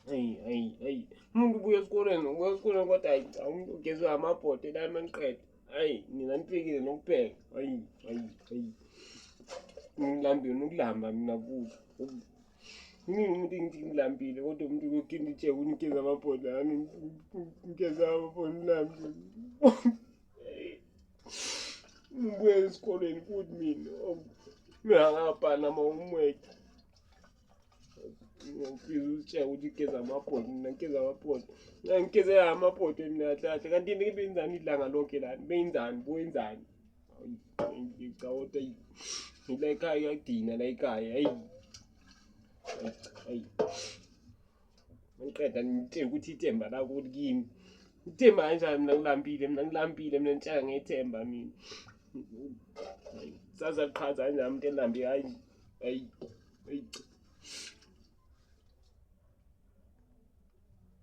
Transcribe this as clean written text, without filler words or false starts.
Hayi. Umuntu ubuya esikoleni kodwa umuntu ugezwe amabhodwe la maniqeda. Hayi, mina nifikile nokupheka. Hayi. Ngilambile nokulamba mina futhi. Iningi umuntu ngithi ngilambile kodwa umuntu uyokhinda itsheke unikeza amabhodwe ami ngikeza amabhodwe ngilambile. Ngibuye esikoleni futhi mina. Ngingakabhali ama-homework. Ngifisa uzitshela ukuthi ngigeza amabhodwe mina ngigeza amabhodwe. Ngigeze amabhodwe mina kahle kanti yini benzani idlanga lonke lana? Benzani boyenzani? Ngicabota ngila ekhaya kuyadina la ekhaya. Hayi. Ngiqeda ngitshela ukuthi ithemba la kuthi kimi. Ithemba kanjani mina ngilambile mina ngitshela ngethemba mina. Saza qhaza kanjani umuntu elambe hayi.